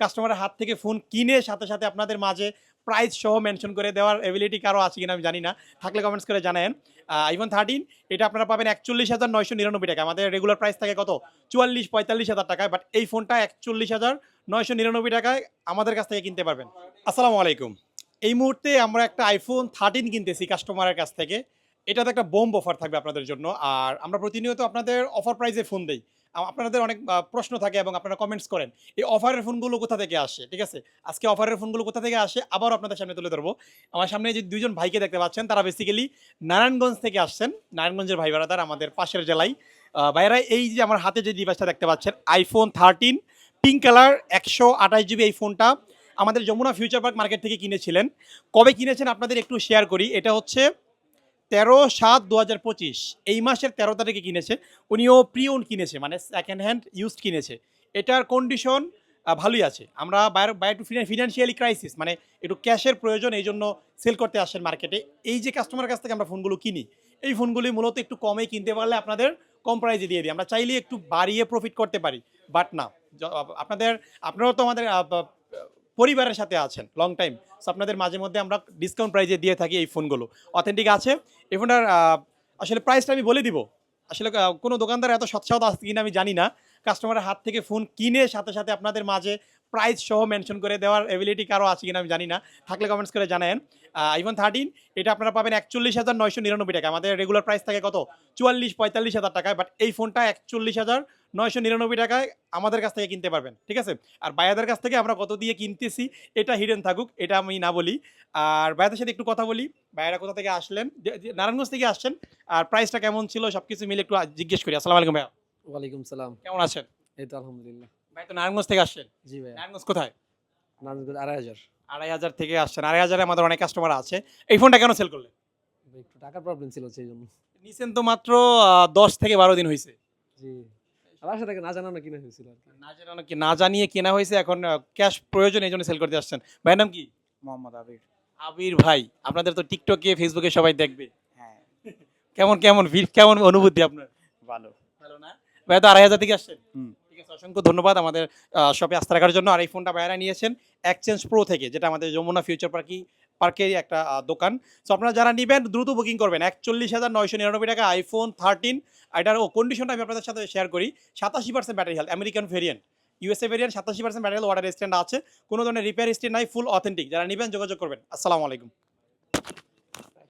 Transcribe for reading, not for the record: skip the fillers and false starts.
কাস্টমারের হাত থেকে ফোন কিনে সাথে সাথে আপনাদের মাঝে প্রাইস সহ মেনশন করে দেওয়ার এবিলিটি কারো আছে কিনা আমি জানি না, থাকলে কমেন্টস করে জানায়েন। আইফোন 13 এটা আপনারা পাবেন 41,999 টাকা। আমাদের রেগুলার প্রাইস থাকে কত 44-45 হাজার টাকায়, বাট এই ফোনটা 41,999 টাকায় আমাদের কাছ থেকে কিনতে পারবেন। আসসালামু আলাইকুম। এই মুহূর্তে আমরা একটা আইফোন 13 কিনতেছি কাস্টমারের কাছ থেকে। এটাতে একটা বোম্ব অফার থাকবে আপনাদের জন্য। আর আমরা প্রতিনিয়ত আপনাদের অফার প্রাইসে ফোন দেই। আপনাদের অনেক প্রশ্ন থাকে এবং আপনারা কমেন্টস করেন এই অফারের ফোনগুলো কোথা থেকে আসে, ঠিক আছে? আজকে অফারের ফোনগুলো কোথা থেকে আসে আবারও আপনাদের সামনে তুলে ধরবো। আমার সামনে যে দুইজন ভাইকে দেখতে পাচ্ছেন তারা বেসিক্যালি নারায়ণগঞ্জ থেকে আসছেন। নারায়ণগঞ্জের ভাই বেড়াদার আমাদের পাশের জেলায়। ভাইয়েরা এই যে আমার হাতে যে ডিভাইসটা দেখতে পাচ্ছেন আইফোন 13 পিঙ্ক কালার 128 জিবি, এই ফোনটা আমাদের যমুনা ফিউচার পার্ক মার্কেট থেকে কিনেছিলেন। কবে কিনেছেন আপনাদের একটু শেয়ার করি। এটা হচ্ছে 13/7/2025 এই মাসের 13 তারিখে কিনেছে। উনিও প্রি ওন কিনেছে, মানে সেকেন্ড হ্যান্ড ইউজড কিনেছে। এটার কন্ডিশন ভালোই আছে। আমরা বায়ার টু ফিনান্সিয়ালি ক্রাইসিস, মানে একটু ক্যাশের প্রয়োজন, এই জন্য সেল করতে আসেন মার্কেটে। এই যে কাস্টমারের কাছ থেকে আমরা ফোনগুলো কিনি, এই ফোনগুলি মূলত একটু কমে কিনতে পারলে আপনাদের কম প্রাইজে দিয়ে দিই। আমরা চাইলে একটু বাড়িয়ে প্রফিট করতে পারি, বাট না, আপনারাও তো আমাদের পরিবারের সাথে আছেন লং টাইম, সো আপনাদের মাঝে মধ্যে আমরা ডিসকাউন্ট প্রাইজে দিয়ে থাকি এই ফোনগুলো। অথেন্টিক আছে এই ফোনটার। আসলে প্রাইসটা আমি বলে দিব। আসলে কোনো দোকানদার এত সৎসাহত আছে কিনা আমি জানি না। কাস্টমারের হাত থেকে ফোন কিনে সাথে সাথে আপনাদের মাঝে প্রাইস সহ মেনশন করে দেওয়ার এবিলিটি কারো আছে কিনা আমি জানি না, থাকলে কমেন্টস করে জানায়েন। আইফোন 13 এটা আপনারা পাবেন 41,999 টাকা। আমাদের রেগুলার প্রাইস থাকে কত 44-45 হাজার টাকায়, বাট এই ফোনটা 41,999 টাকায় আমাদের কাছ থেকে কিনতে পারবেন, ঠিক আছে? আর বায়াদের কাছ থেকে আমরা কত দিয়ে কিনতেছি এটা হিডেন থাকুক, এটা আমি না বলি। আর বায়াদের সাথে একটু কথা বলি। বায়ারা কোথা থেকে আসলেন? নারায়ণগঞ্জ থেকে আসছেন। আর প্রাইসটা কেমন ছিল সবকিছু মিলে একটু জিজ্ঞেস করি। আসসালামু আলাইকুম ভাইয়া। ওয়ালাইকুম সালাম। কেমন আছেন? এই তো আলহামদুলিল্লাহ। ভাই তো নারায়ণগঞ্জ থেকে আসছেন। জি ভাইয়া। নারায়ণগঞ্জ কোথায়? নারায়ণগঞ্জ 2,500। 2,500 থেকে আসছেন। 2,500 আমাদের অনেক কাস্টমার আছে। এই ফোনটা কেন সেল করলেন? ভাই একটু টাকার প্রবলেম ছিল সেই জন্য। নিছেন তো মাত্র 10 থেকে 12 দিন হইছে। জি। আর বাসা থেকে না জানানো কিনে হয়েছিল আরকি। না জানিয়ে কেনা হয়েছে, এখন ক্যাশ প্রয়োজন এই জন্য সেল করতে আসছেন। ভাইয়ের নাম কি? মোহাম্মদ আবির। আবির ভাই, আপনাদের তো টিকটকে ফেসবুকে সবাই দেখবে। হ্যাঁ, কেমন অনুভূতি আপনার? ভালো। ভালো না? ভাই তো 2,500 থেকে আসছেন। হুম। ঠিক আছে, অসংখ্য ধন্যবাদ আমাদের শপে আস্থা রাখার জন্য। আর এই ফোনটা ভাইয়ারা নিয়েছেন এক্সচেঞ্জ প্রো থেকে, যেটা আমাদের যমুনা ফিউচার পার্কেরই একটা দোকান। সো আপনারা যারা নিবেন দ্রুত বুকিং করবেন। 41,999 টাকা আইফোন 13। এটার কন্ডিশনটা আমি আপনাদের সাথে শেয়ার করি। 87% battery health, American variant, USA variant, 87% battery health, water resistant আছে, কোনো ধরনের রিপেয়ার হিস্ট্রি নাই, ফুল অথেন্টিক। যারা নিবেন যোগাযোগ করবেন। আসসালামু আলাইকুম।